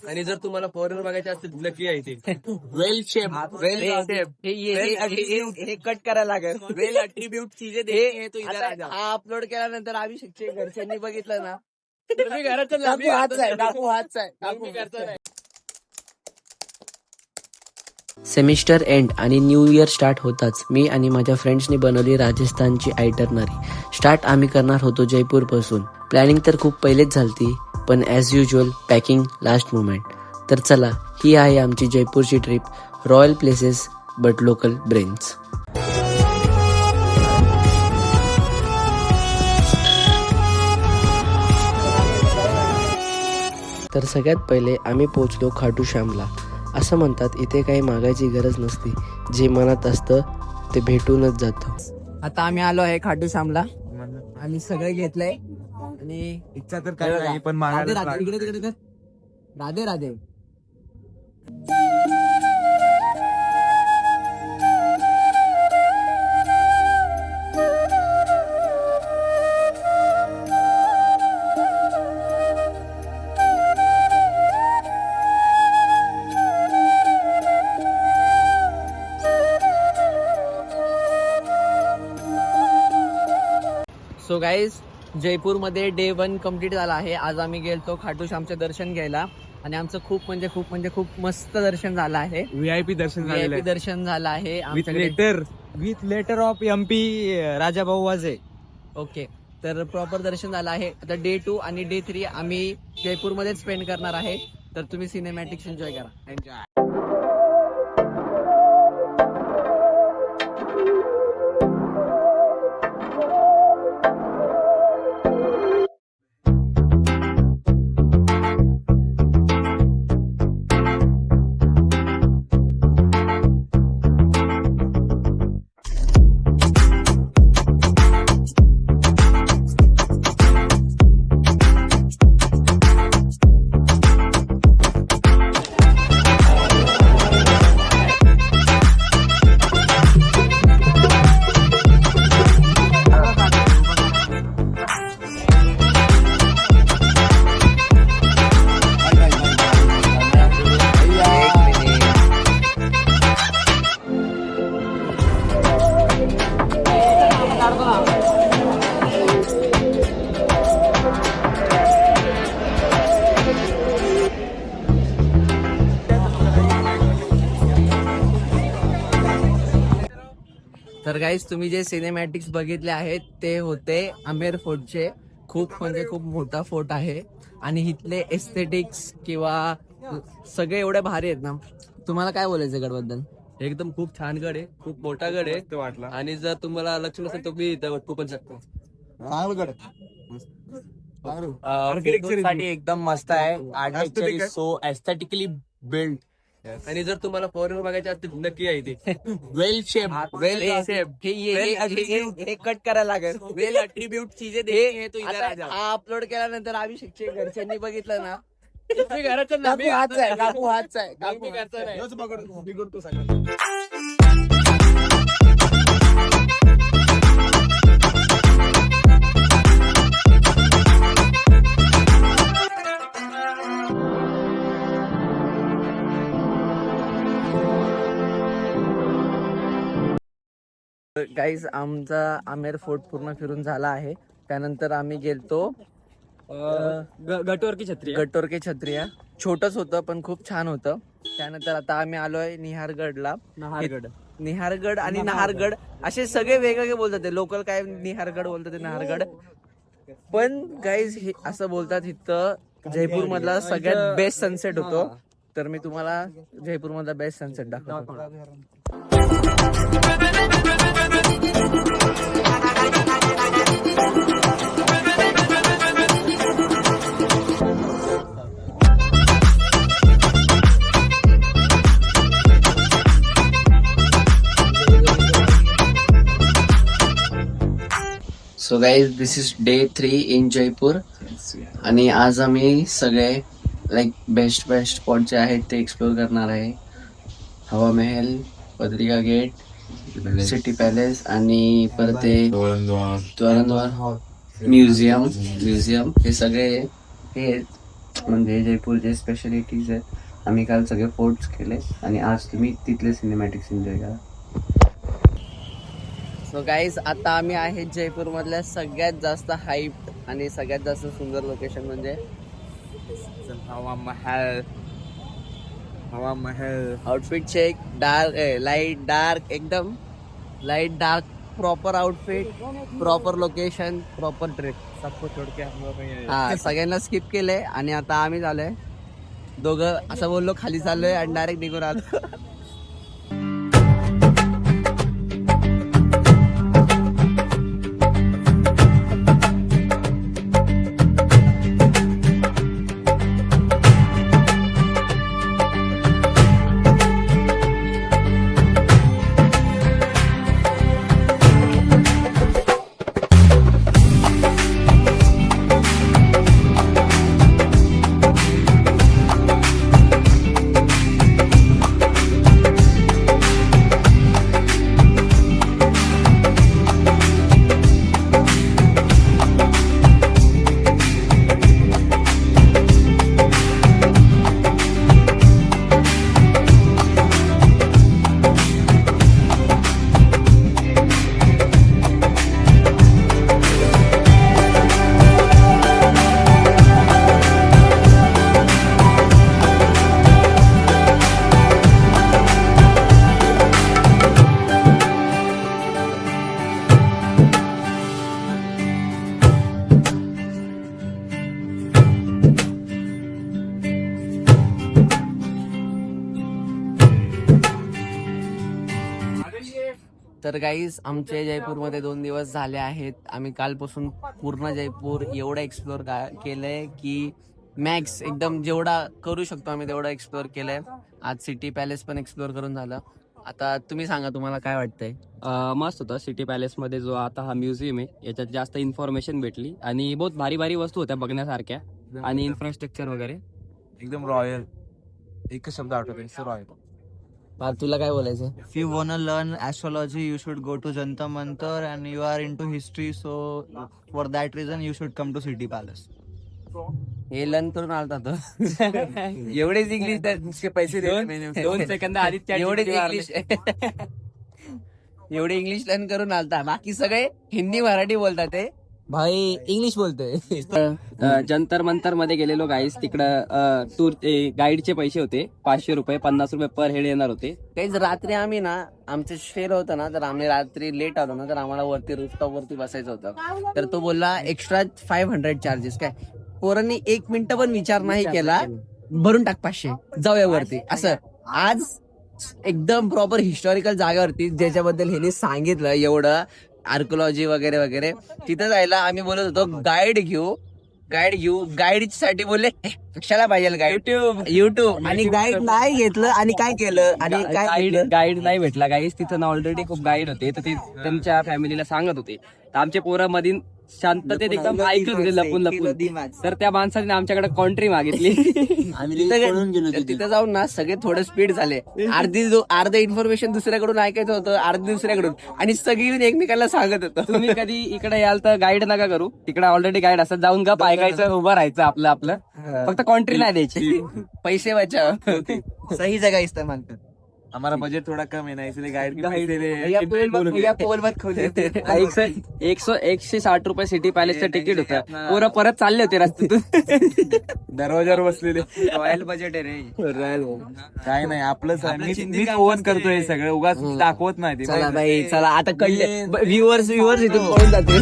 आणि जर तुम्हाला फॉरेनर बघायचे असतील नक्की आहे ते वेल शेप हे कट करायला लागेल. वेल अट्रीब्यूट चीजें देखनी है तो इधर आ जाओ. हा अपलोड केल्यानंतर आम्ही शिक्षक घरच्यांनी बघितलं ना, तुम्ही घराचं काकू हातचा आहे, काकू हातचा आहे, काकू मी करतो नाही. सेमिस्टर एंड आणि न्यू इयर स्टार्ट होताच मी आणि माझ्या फ्रेंड्सनी बनवली राजस्थानची आयटरनरी. स्टार्ट आम्ही करणार होतो जयपूरपासून. प्लॅनिंग तर खूप पहिलेच झालती, पण as usual packing last moment. तर चला, ही आहे आमची जयपूरची trip. Royal places but local brains. तर सगळ्यात पहिले आम्ही पोहोचलो खाटू श्यामला. असं म्हणतात इथे काही मागायची गरज नसते, जे मनात असतं ते भेटूनच जातं. आता आम्ही आलो आहे खाटू श्यामला आणि सगळं घेतलंय आणि इच्छा तर काही नाही पण मागायला राधे इकडे तिकडे कर. राधे राधे. सो गाईज, जयपूरमध्ये डे 1 कम्प्लीट झाला आहे. आज आम्ही गेलतो खाटू श्यामचे दर्शन घ्यायला आणि आमचं खूप मस्त दर्शन झालं आहे. VIP दर्शन झालेलं VIP दर्शन झालं आहे विथ आमच्याकडे. लेटर ऑफ MP राजा भाऊ वाजे. ओके, तर प्रॉपर दर्शन झालं आहे. आता डे 2 आणि डे 3 आम्ही जयपूरमध्येच स्पेंड करणार आहे. तर तुम्ही सिनेमॅटिक्स एन्जॉय करा. तर गाईज, तुम्ही जे सिनेमॅटिक्स बघितले आहेत ते होते आमेर फोर्टचे. खूप मोठा फोर्ट आहे आणि इथले एस्थेटिक्स किंवा सगळे एवढे भारी आहेत ना. तुम्हाला काय बोलायचं गडबद्दल? एकदम खूप छान गड आहे, खूप मोठा गड आहे वाटला आणि जर तुम्हाला लक्ष नसेल तर मी इथं वटपू पण शकतो. आर्किटेक्चर साठी एकदम मस्त आहे. Architecture so aesthetically build. आणि जर तुम्हाला फॉरेनर बघायचे असतील नक्की आहे ते वेल शेप हे कट करायला लागेल. वेल अट्रीब्यूट चीजें देखनी है तो इधर आ जाओ. हा अपलोड केल्यानंतर आम्ही शिक्षक घरच्यांनी बघितलं ना, तुम्ही घराचं काकू हातचा आहे, काकू हातचा आहे, काकू मी करतो नाही. गाईज, आमचा आमेर फोर्ट पूर्ण फिरून झाला आहे. त्यानंतर आम्ही गेलतो गटोर की छत्री गटोरके छत्रिया. छोटच होतं पण खूप छान होतं. त्यानंतर आता आम्ही आलोय निहारगडला. निहारगड आणि नाहरगड असे सगळे वेगवेगळे बोलतात. ते लोकल काय निहारगड बोलतात, ते नाहरगड. पण गाईज, हे असं बोलतात इथं जयपूर मधला सगळ्यात बेस्ट सनसेट होतो. तर मी तुम्हाला जयपूर मधला बेस्ट सनसेट दाखवतो. So guys, this is day 3 in Jaipur आणि आज आम्ही सगळे बेस्ट स्पॉट जे आहेत ते एक्सप्लोर करणार आहे. हवा महल, पत्रिका गेट, सिटी पॅलेस आणि परत ते तोरणद्वार म्युझियम हे सगळे हे म्हणजे जयपूरचे स्पेशालिटीज आहेत. आम्ही काल सगळे फोर्ट्स केले आणि आज तुम्ही तिथले सिनेमॅटिक्स एन्जॉय करा. सो गाईज आता आम्ही आहे जयपूर मधल्या सगळ्यात जास्त हाईप आणि सगळ्यात जास्त सुंदर लोकेशन म्हणजे Hawa Mahal. Hawa Mahal. Outfit check. Dark light dark एकदम light dark proper outfit proper location proper trip सबको छोड़ के हम लोग हा सगळ्यांना स्किप केलंय आणि आता आम्ही झालोय दोघं असं बोललो खाली चाललोय आणि डायरेक्ट निघून आलो. तर गाईज आमचे जयपूरमध्ये 2 दिवस झाले आहेत. आम्ही कालपासून पूर्ण जयपूर एवढं एक्सप्लोर केलंय की मॅक्स एकदम जेवढा करू शकतो आम्ही तेवढा एक्सप्लोर केलंय. आज सिटी पॅलेस पण एक्सप्लोर करून झालं. आता तुम्ही सांगा तुम्हाला काय वाटतंय. मस्त होतं सिटी पॅलेस मध्ये जो आता हा म्युझियम आहे याच्यात जास्त इन्फॉर्मेशन भेटली आणि बहुत भारी भारी वस्तू होत्या बघण्यासारख्या आणि इन्फ्रास्ट्रक्चर वगैरे एकदम रॉयल. एकच शब्द आठवतो रॉयल. तुला काय बोलायचं. If you wanna learn astrology, you should go to Jantar Mantar, and you are into history, so for that reason you should come to City Palace. हे लर्न करून आलता तो एवढेच इंग्लिश पैसे 2 सेकंद आधी एवढेच इंग्लिश एवढे इंग्लिश लर्न करून आलता. बाकी सगळे हिंदी मराठी बोलतात ते भाई इंग्लिश बोलतोय. जंतर मंतर मध्ये गेलेलो गाईस. तिकडं टूर गाईडचे पैसे होते 500 रुपये 50 रुपये पर हेड येणार होते. काहीच रात्री आम्ही ना आमचं फेल होतं ना तर आम्ही रात्री लेट आलो ना तर आम्हाला वरती रूफटॉप वरती बसायचं होतं. तर तो बोलला एक्स्ट्रा 500 चार्जेस. काय पोरांनी 1 मिनिट पण विचार नाही केला. भरून टाक 500 जाऊया वरती. असं आज एकदम प्रॉपर हिस्टॉरिकल जागेवरती ज्याच्याबद्दल ह्याने सांगितलं एवढं आर्किओलॉजी वगैरे वगैरे तिथं जायला आम्ही बोलत होतो गाईड घेऊ गाईड साठी बोलले कशाला पाहिजे गाईड युट्यूब आणि गाईड नाही घेतलं आणि काय केलं आणि काय गाईड नाही भेटला गाईस. तिथं ना ऑलरेडी खूप गाईड होते तर ते त्यांच्या फॅमिलीला सांगत होते. तर आमच्या पोरामध्ये शांततेत एकदम ऐकत होते लपून लपून. तर त्या माणसाने आमच्याकडे कॉन्ट्री मागितली. तिथं जाऊन ना सगळे थोडे स्पीड झाले. अर्ध इन्फॉर्मेशन दुसऱ्याकडून ऐकायचं होतं अर्ध दुसऱ्याकडून आणि सगळी येऊन एकमेकांना सांगत होतं. तुम्ही कधी इकडे याल तर गाईड नका करू. तिकडे ऑलरेडी गाईड असतात. जाऊन गप ऐकायचं उभं राहायचं आपलं फक्त कॉन्ट्री नाही द्यायची. पैसे बचाव. सही जगह इस्तेमाल कर. हमारा बजट थोड़ा कम है ना इसलिए गाइड पैसे 160 रुपये सिटी पॅलेसचं तिकीट होतं. पोरं परत चालले होते रस्त्यातून. दरवाजावर बसलेले. रॉयल बजेट आहे रे. काय नाही आपलंच आहे. मी फोन करतोय हे सगळं उगाच दाखवत नाही ते. चला बाई चला आता कळले व्ह्युअर्स इथून पळून जाते.